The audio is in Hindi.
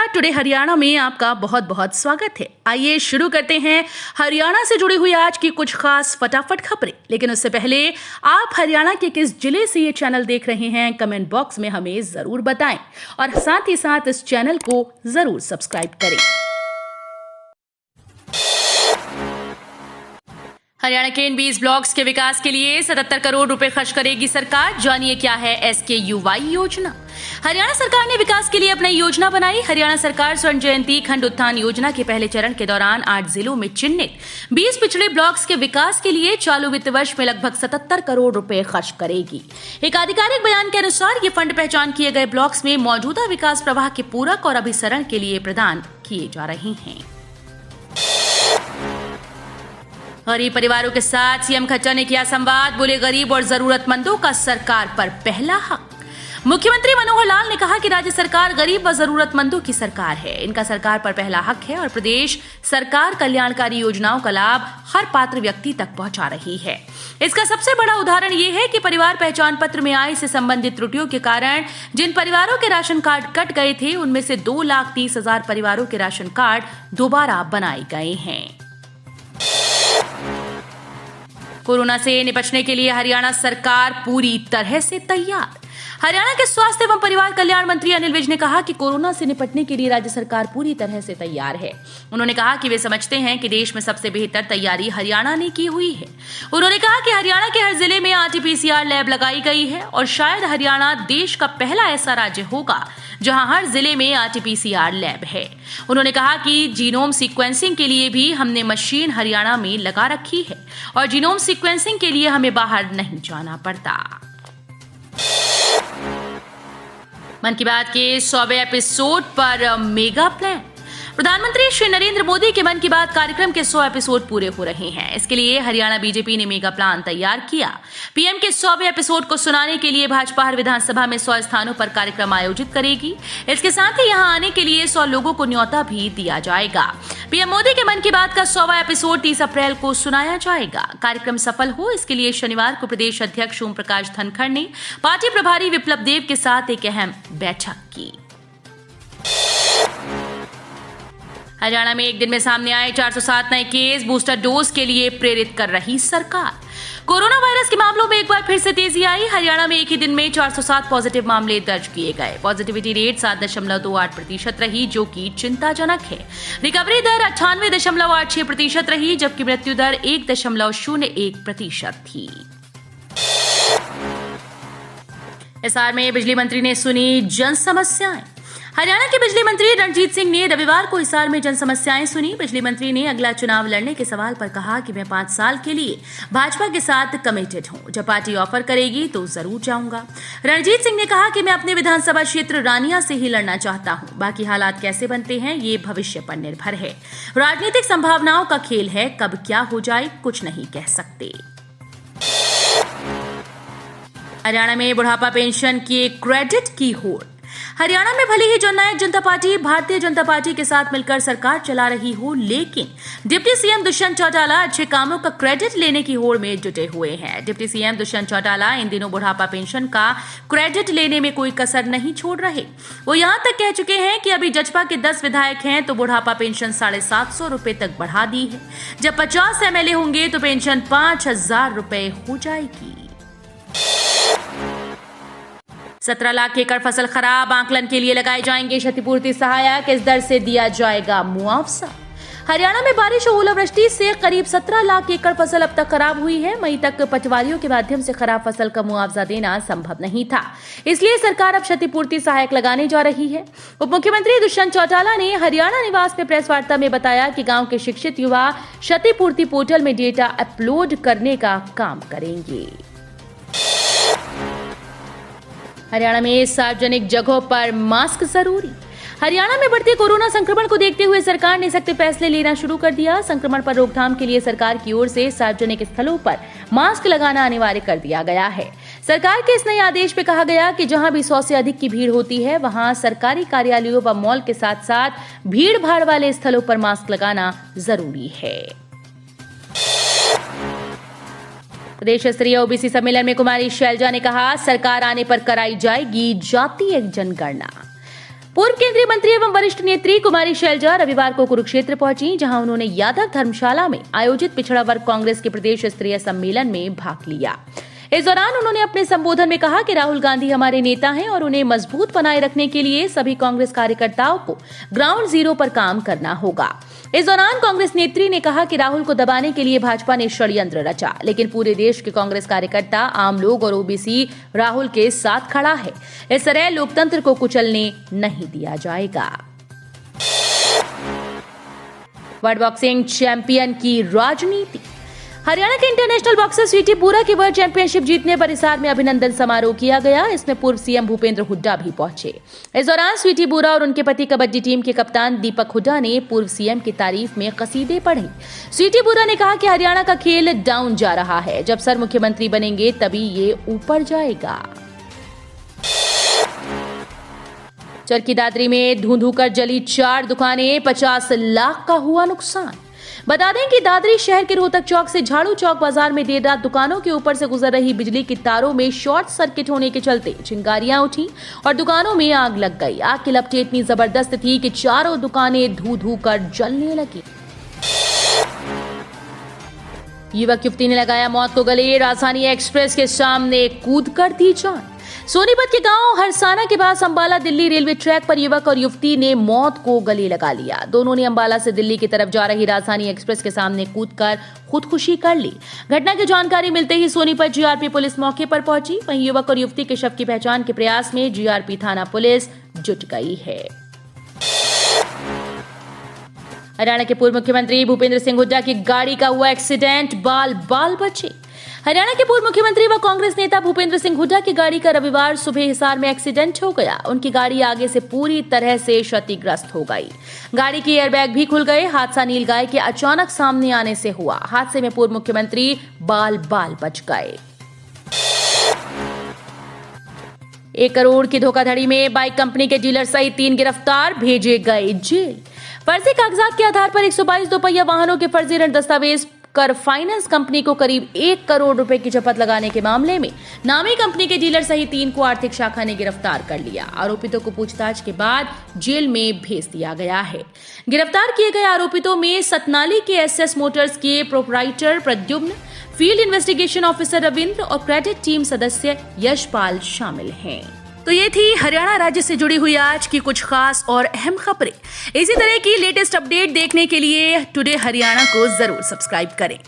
नमस्कार। टुडे हरियाणा में आपका बहुत बहुत स्वागत है। आइए शुरू करते हैं हरियाणा से जुड़ी हुई आज की कुछ खास फटाफट खबरें। लेकिन उससे पहले आप हरियाणा के किस जिले से ये चैनल देख रहे हैं कमेंट बॉक्स में हमें जरूर बताएं और साथ ही साथ इस चैनल को जरूर सब्सक्राइब करें। हरियाणा के इन 20 ब्लॉक्स के विकास के लिए 77 करोड़ रुपए खर्च करेगी सरकार। जानिए क्या है SKUY योजना। हरियाणा सरकार ने विकास के लिए अपनी योजना बनाई। हरियाणा सरकार स्वर्ण जयंती खंड उत्थान योजना के पहले चरण के दौरान 8 जिलों में चिन्हित 20 पिछड़े ब्लॉक्स के विकास के लिए चालू वित्त वर्ष में लगभग 77 करोड़ रुपए खर्च करेगी। एक आधिकारिक बयान के अनुसार ये फंड पहचान किए गए ब्लॉक्स में मौजूदा विकास प्रवाह के पूरक और अभिसरण के लिए प्रदान किए जा रहे हैं। गरीब परिवारों के साथ सीएम खच्चर ने किया संवाद। बोले, गरीब और जरूरतमंदों का सरकार पर पहला हक। मुख्यमंत्री मनोहर लाल ने कहा कि राज्य सरकार गरीब व जरूरतमंदों की सरकार है। इनका सरकार पर पहला हक है और प्रदेश सरकार कल्याणकारी योजनाओं का लाभ हर पात्र व्यक्ति तक पहुंचा रही है। इसका सबसे बड़ा उदाहरण ये है कि परिवार पहचान पत्र में आय से संबंधित त्रुटियों के कारण जिन परिवारों के राशन कार्ड कट गए थे उनमें से 2,30,000 परिवारों के राशन कार्ड दोबारा बनाए गए हैं। कोरोना से निपटने के लिए हरियाणा सरकार पूरी तरह से तैयार। हरियाणा के स्वास्थ्य एवं परिवार कल्याण मंत्री अनिल विज ने कहा कि कोरोना से निपटने के लिए राज्य सरकार पूरी तरह से तैयार है। उन्होंने कहा कि वे समझते हैं कि देश में सबसे बेहतर तैयारी हरियाणा ने की हुई है। उन्होंने कहा कि हरियाणा के हर जिले में RT-PCR लैब लगाई गई है और शायद हरियाणा देश का पहला ऐसा राज्य होगा जहां हर जिले में RT-PCR लैब है। उन्होंने कहा कि जीनोम सीक्वेंसिंग के लिए भी हमने मशीन हरियाणा में लगा रखी है और जीनोम सीक्वेंसिंग के लिए हमें बाहर नहीं जाना पड़ता। मन की बात के 100वें एपिसोड पर मेगा प्लान। प्रधानमंत्री श्री नरेंद्र मोदी के मन की बात कार्यक्रम के 100 एपिसोड पूरे हो रहे हैं। इसके लिए हरियाणा बीजेपी ने मेगा प्लान तैयार किया। पीएम के 100वें एपिसोड को सुनाने के लिए भाजपा हर विधानसभा में 100 स्थानों पर कार्यक्रम आयोजित करेगी। इसके साथ ही यहां आने के लिए 100 लोगों को न्योता भी दिया जाएगा। पीएम मोदी के मन की बात का 100वां एपिसोड 30 अप्रैल को सुनाया जाएगा। कार्यक्रम सफल हो इसके लिए शनिवार को प्रदेश अध्यक्ष ओम प्रकाश धनखड़ ने पार्टी प्रभारी विप्लव देव के साथ एक अहम बैठक की। हरियाणा में एक दिन में सामने आए 407 नए केस। बूस्टर डोज के लिए प्रेरित कर रही सरकार। कोरोना वायरस के मामलों में एक बार फिर से तेजी आई। हरियाणा में एक ही दिन में 407 पॉजिटिव मामले दर्ज किए गए। पॉजिटिविटी रेट 7.28% रही, जो कि चिंताजनक है। रिकवरी दर 98.86% रही, जबकि मृत्यु दर 1.01% थी। हिसार में बिजली मंत्री ने सुनी जन समस्याएं। हरियाणा के बिजली मंत्री रणजीत सिंह ने रविवार को हिसार में जन समस्याएं सुनी। बिजली मंत्री ने अगला चुनाव लड़ने के सवाल पर कहा कि मैं 5 साल के लिए भाजपा के साथ कमिटेड हूं। जब पार्टी ऑफर करेगी तो जरूर जाऊंगा। रणजीत सिंह ने कहा कि मैं अपने विधानसभा क्षेत्र रानिया से ही लड़ना चाहता हूं। बाकी हालात कैसे बनते हैं ये भविष्य पर निर्भर है। राजनीतिक संभावनाओं का खेल है, कब क्या हो जाए कुछ नहीं कह सकते। हरियाणा में बुढ़ापा पेंशन के क्रेडिट की होड़। हरियाणा में भले ही जननायक जनता पार्टी भारतीय जनता पार्टी के साथ मिलकर सरकार चला रही हो, लेकिन डिप्टी सीएम दुष्यंत चौटाला अच्छे कामों का क्रेडिट लेने की होड़ में जुटे हुए हैं। डिप्टी सीएम दुष्यंत चौटाला इन दिनों बुढ़ापा पेंशन का क्रेडिट लेने में कोई कसर नहीं छोड़ रहे। वो यहां तक कह चुके हैं कि अभी जजपा के 10 विधायक हैं तो बुढ़ापा पेंशन 750 रुपए तक बढ़ा दी है। जब 50 MLA होंगे तो पेंशन 5,000 रुपए हो जाएगी। 17 लाख एकड़ फसल खराब, आंकलन के लिए लगाए जाएंगे क्षतिपूर्ति सहायक। इस दर से दिया जाएगा मुआवजा। हरियाणा में बारिश और ओलावृष्टि से करीब 17 लाख एकड़ फसल अब तक खराब हुई है। मई तक पटवारियों के माध्यम से खराब फसल का मुआवजा देना संभव नहीं था, इसलिए सरकार अब क्षतिपूर्ति सहायक लगाने जा रही है। उप मुख्यमंत्री दुष्यंत चौटाला ने हरियाणा निवास में प्रेस वार्ता में बताया कि गांव के शिक्षित युवा क्षतिपूर्ति पोर्टल में डेटा अपलोड करने का काम करेंगे। हरियाणा में सार्वजनिक जगहों पर मास्क जरूरी। हरियाणा में बढ़ते कोरोना संक्रमण को देखते हुए सरकार ने सख्त फैसले लेना शुरू कर दिया। संक्रमण पर रोकथाम के लिए सरकार की ओर से सार्वजनिक स्थलों पर मास्क लगाना अनिवार्य कर दिया गया है। सरकार के इस नए आदेश में कहा गया कि जहां भी 100 से अधिक की भीड़ होती है वहां सरकारी कार्यालयों व मॉल के साथ साथ भीड़ भाड़ वाले स्थलों पर मास्क लगाना जरूरी है। प्रदेश स्तरीय ओबीसी सम्मेलन में कुमारी शैलजा ने कहा, सरकार आने पर कराई जाएगी जातीय जनगणना। पूर्व केंद्रीय मंत्री एवं वरिष्ठ नेत्री कुमारी शैलजा रविवार को कुरुक्षेत्र पहुंची, जहां उन्होंने यादव धर्मशाला में आयोजित पिछड़ा वर्ग कांग्रेस के प्रदेश स्तरीय सम्मेलन में भाग लिया। इस दौरान उन्होंने अपने संबोधन में कहा कि राहुल गांधी हमारे नेता हैं और उन्हें मजबूत बनाए रखने के लिए सभी कांग्रेस कार्यकर्ताओं को ग्राउंड जीरो पर काम करना होगा। इस दौरान कांग्रेस नेत्री ने कहा कि राहुल को दबाने के लिए भाजपा ने षड्यंत्र रचा, लेकिन पूरे देश के कांग्रेस कार्यकर्ता, आम लोग और ओबीसी राहुल के साथ खड़ा है। इस तरह लोकतंत्र को कुचलने नहीं दिया जाएगा। वर्ल्ड बॉक्सिंग चैंपियन की राजनीति। हरियाणा के इंटरनेशनल बॉक्सर स्वीटी बुरा की वर्ल्ड चैंपियनशिप जीतने पर हिसार में अभिनंदन समारोह किया गया। इसमें पूर्व सीएम भूपेंद्र हुड्डा भी पहुंचे। इस दौरान स्वीटी बुरा और उनके पति कबड्डी टीम के कप्तान दीपक हुड्डा ने पूर्व सीएम की तारीफ में कसीदे पढ़े। स्वीटी बुरा ने कहा कि हरियाणा का खेल डाउन जा रहा है, जब सर मुख्यमंत्री बनेंगे तभी ये ऊपर जाएगा। चरखी दादरी में धू कर जली 4 दुकानें, 50 लाख का हुआ नुकसान। बता दें कि दादरी शहर के रोहतक चौक से झाड़ू चौक बाजार में देर रात दुकानों के ऊपर से गुजर रही बिजली की तारों में शॉर्ट सर्किट होने के चलते चिंगारियां उठी और दुकानों में आग लग गई। आग की लपटें इतनी जबरदस्त थी कि चारों दुकानें धू कर जलने लगी। युवक युवती ने लगाया मौत को गले, राजधानी एक्सप्रेस के सामने कूद कर दी जान। सोनीपत के गांव हरसाना के पास अंबाला दिल्ली रेलवे ट्रैक पर युवक और युवती ने मौत को गले लगा लिया। दोनों ने अंबाला से दिल्ली की तरफ जा रही राजधानी एक्सप्रेस के सामने कूदकर खुदकुशी कर ली। घटना की जानकारी मिलते ही सोनीपत जीआरपी पुलिस मौके पर पहुंची। वहीं युवक और युवती के शव की पहचान के प्रयास में जीआरपी थाना पुलिस जुट गई है। हरियाणा के पूर्व मुख्यमंत्री भूपेंद्र सिंह हुड्डा की गाड़ी का हुआ एक्सीडेंट, बाल बाल बचे। हरियाणा के पूर्व मुख्यमंत्री व कांग्रेस नेता भूपेंद्र सिंह हुड्डा की गाड़ी का रविवार सुबह हिसार में एक्सीडेंट हो गया। उनकी गाड़ी आगे से पूरी तरह से क्षतिग्रस्त हो गई। गाड़ी के एयरबैग भी खुल गए। हादसा नीलगाय के अचानक सामने आने से हुआ। हादसे में पूर्व मुख्यमंत्री बाल बाल बच गए। 1 करोड़ की धोखाधड़ी में बाइक कंपनी के डीलर सहित 3 गिरफ्तार, भेजे गए जेल। फर्जी कागजात के आधार पर 122 दोपहिया वाहनों के फर्जी ऋण दस्तावेज कर फाइनेंस कंपनी को करीब 1 करोड़ रुपए की जपत लगाने के मामले में नामी कंपनी के डीलर सहित 3 को आर्थिक शाखा ने गिरफ्तार कर लिया। आरोपितों को पूछताछ के बाद जेल में भेज दिया गया है। गिरफ्तार किए गए आरोपितों में सतनाली के एसएस मोटर्स के proprietor Pradyumn, field investigation officer Ravindra और क्रेडिट टीम सदस्य यशपाल शामिल हैं। तो ये थी हरियाणा राज्य से जुड़ी हुई आज की कुछ खास और अहम खबरें। इसी तरह की लेटेस्ट अपडेट देखने के लिए टुडे हरियाणा को जरूर सब्सक्राइब करें।